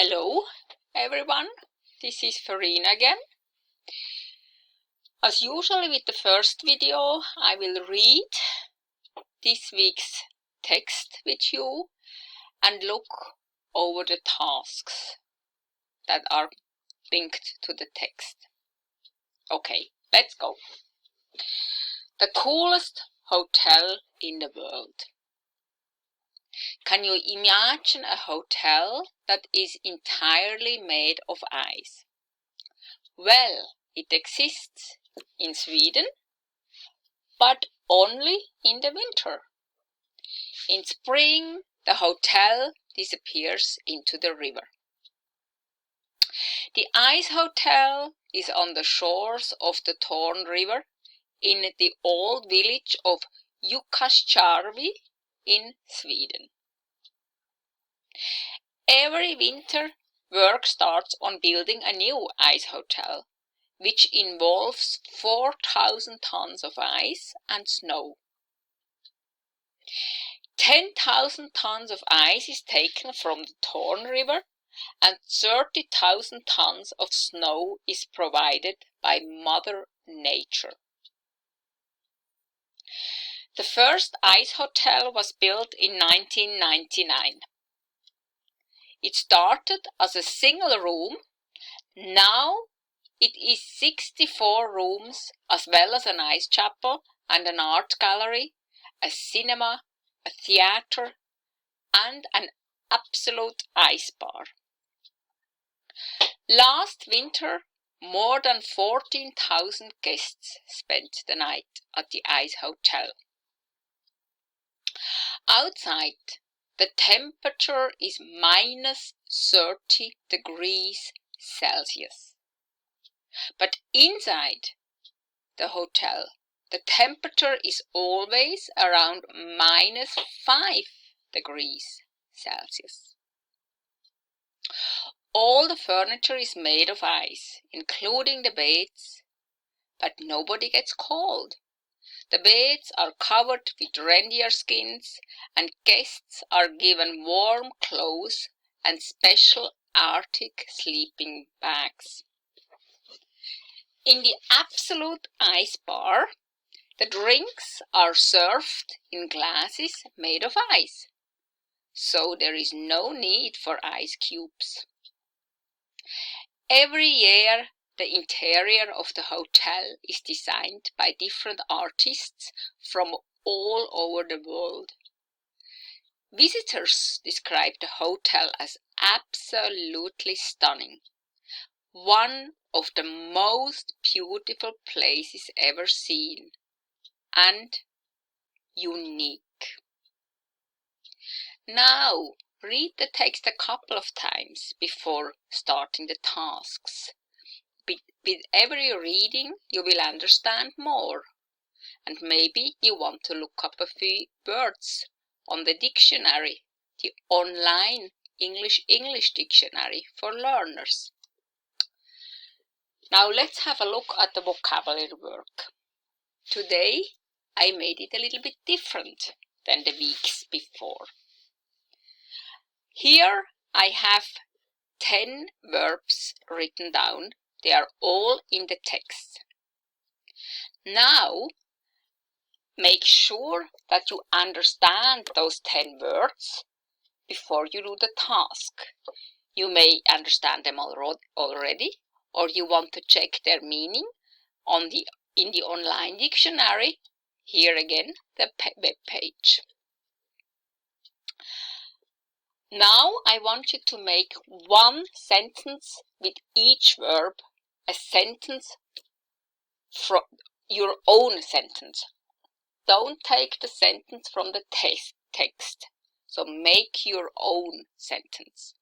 Hello everyone, this is Farina again. As usual with the first video, I will read this week's text with you and look over the tasks that are linked to the text. Okay, let's go. The coolest hotel in the world. Can you imagine a hotel that is entirely made of ice? Well, it exists in Sweden, but only in the winter. In spring, the hotel disappears into the river. The ice hotel is on the shores of the Torn River in the old village of Jukkasjärvi in Sweden. Every winter, work starts on building a new ice hotel, which involves 4,000 tons of ice and snow. 10,000 tons of ice is taken from the Torn River and 30,000 tons of snow is provided by Mother Nature. The first ice hotel was built in 1999. It started as a single room. Now it is 64 rooms, as well as an ice chapel and an art gallery, a cinema, a theatre, and an absolute ice bar. Last winter, more than 14,000 guests spent the night at the ice hotel. Outside, the temperature is minus 30 degrees Celsius. But inside the hotel, the temperature is always around minus 5 degrees Celsius. All the furniture is made of ice, including the beds, but nobody gets cold. The beds are covered with reindeer skins, and guests are given warm clothes and special Arctic sleeping bags. In the absolute ice bar, the drinks are served in glasses made of ice, so there is no need for ice cubes. Every year, the interior of the hotel is designed by different artists from all over the world. Visitors describe the hotel as absolutely stunning, one of the most beautiful places ever seen, and unique. Now, read the text a couple of times before starting the tasks. With every reading, you will understand more, and maybe you want to look up a few words on the dictionary, the online English dictionary for learners. Now let's have a look at the vocabulary work. Today I made it a little bit different than the weeks before. Here I have 10 verbs written down. They are all in the text. Now, make sure that you understand those 10 words before you do the task. You may understand them already, or you want to check their meaning in the online dictionary. Here again, the web page. Now I want you to make one sentence with each verb, a sentence from your own sentence. Don't take the sentence from the text, so make your own sentence.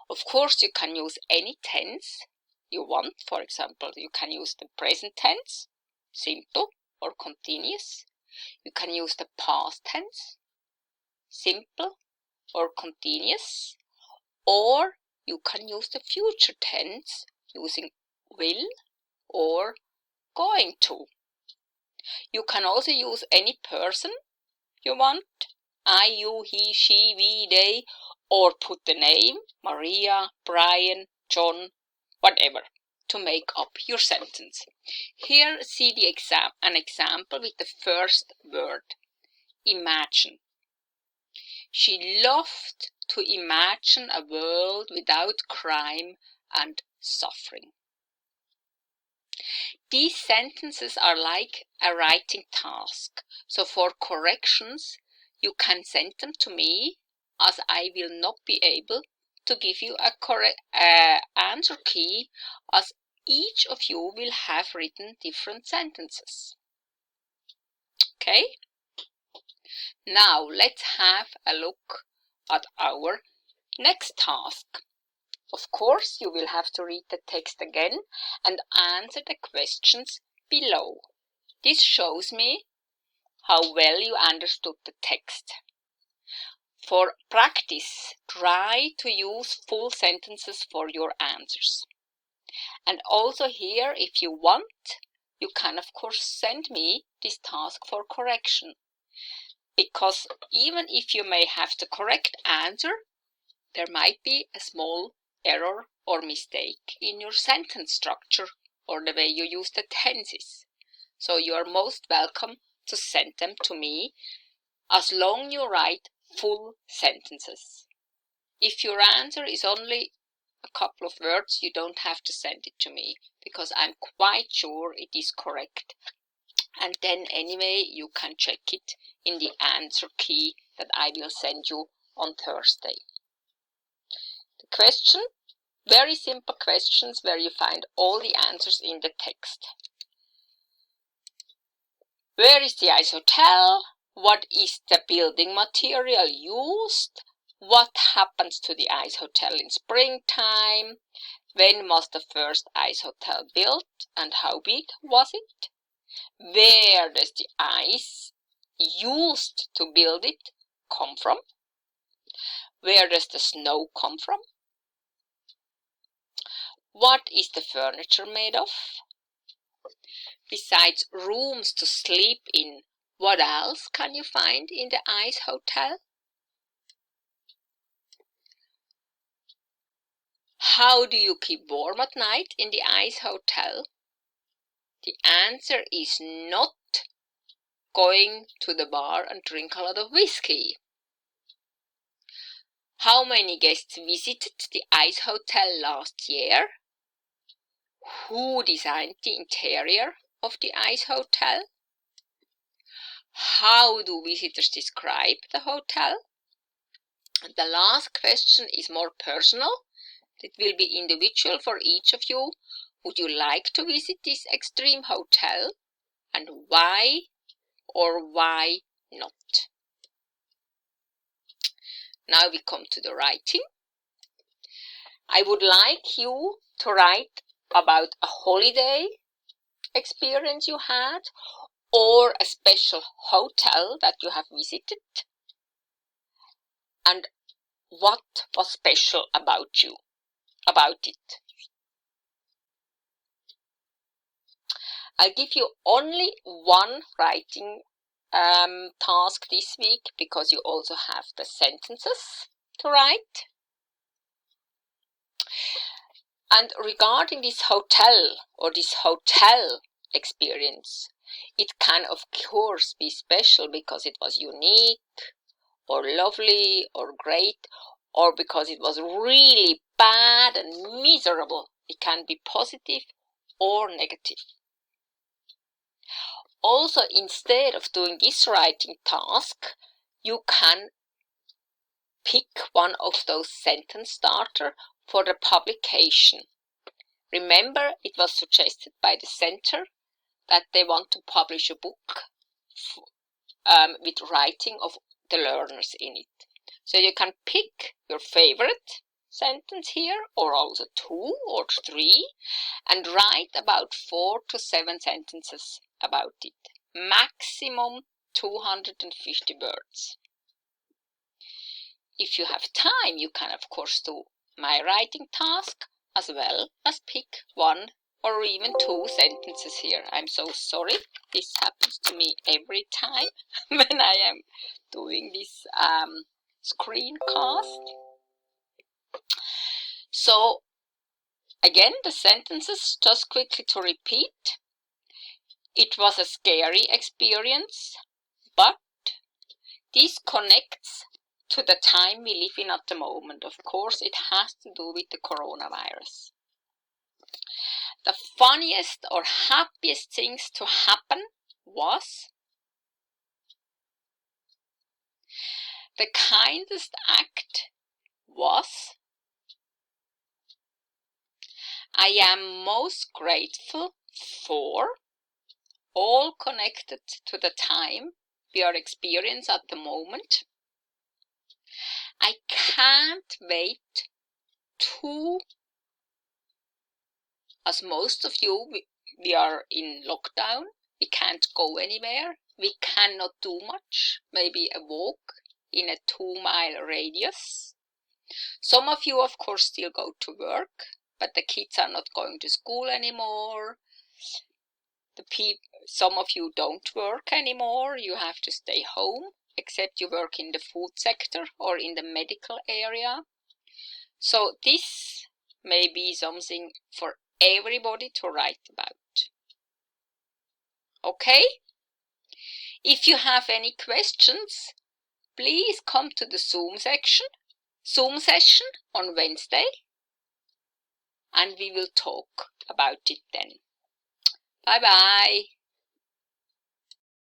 Of course, you can use any tense you want. For example, you can use the present tense, simple or continuous. You can use the past tense, simple or continuous, or you can use the future tense using will or going to. You can also use any person you want, I, you, he, she, we, they, or put the name Maria, Brian, John, whatever, to make up your sentence. Here see an example with the first word, imagine. She loved to imagine a world without crime and suffering. These sentences are like a writing task, so for corrections you can send them to me, as I will not be able to give you a correct answer key, as each of you will have written different sentences. Okay? Now let's have a look at our next task. Of course, you will have to read the text again and answer the questions below. This shows me how well you understood the text. For practice, try to use full sentences for your answers. And also here, if you want, you can of course send me this task for correction. Because even if you may have the correct answer, there might be a small error or mistake in your sentence structure or the way you use the tenses. So you are most welcome to send them to me as long you write full sentences. If your answer is only a couple of words, you don't have to send it to me because I'm quite sure it is correct. And then anyway, you can check it in the answer key that I will send you on Thursday. The question, very simple questions where you find all the answers in the text. Where is the ice hotel? What is the building material used? What happens to the ice hotel in springtime? When was the first ice hotel built and how big was it? Where does the ice used to build it come from? Where does the snow come from? What is the furniture made of? Besides rooms to sleep in, what else can you find in the ice hotel? How do you keep warm at night in the ice hotel? The answer is not going to the bar and drink a lot of whiskey. How many guests visited the ice hotel last year? Who designed the interior of the ice hotel? How do visitors describe the hotel? And the last question is more personal. It will be individual for each of you. Would you like to visit this extreme hotel? And why or why not? Now we come to the writing. I would like you to write about a holiday experience you had or a special hotel that you have visited and what was special about it. I'll give you only one writing task this week because you also have the sentences to write. And regarding this hotel or this hotel experience, it can of course be special because it was unique or lovely or great, or because it was really bad and miserable. It can be positive or negative. Also, instead of doing this writing task, you can pick one of those sentence starters for the publication. Remember, it was suggested by the center that they want to publish a book with writing of the learners in it. So you can pick your favorite sentence here, or also 2 or 3, and write about 4 to 7 sentences about it. Maximum 250 words. If you have time, you can of course do my writing task as well as pick 1 or even 2 sentences here. I'm so sorry. This happens to me every time when I am doing this screencast. So again, the sentences, just quickly to repeat. It was a scary experience, but this connects to the time we live in at the moment. Of course, it has to do with the coronavirus. The funniest or happiest things to happen was the kindest act was I am most grateful for, all connected to the time we are experiencing at the moment. I can't wait to, as most of you, we are in lockdown, we can't go anywhere, we cannot do much, maybe a walk in a 2-mile radius. Some of you, of course, still go to work, but the kids are not going to school anymore. Some of you don't work anymore, you have to stay home, except you work in the food sector or in the medical area. So this may be something for everybody to write about. Okay? If you have any questions, please come to the Zoom session on Wednesday, and we will talk about it then. Bye bye.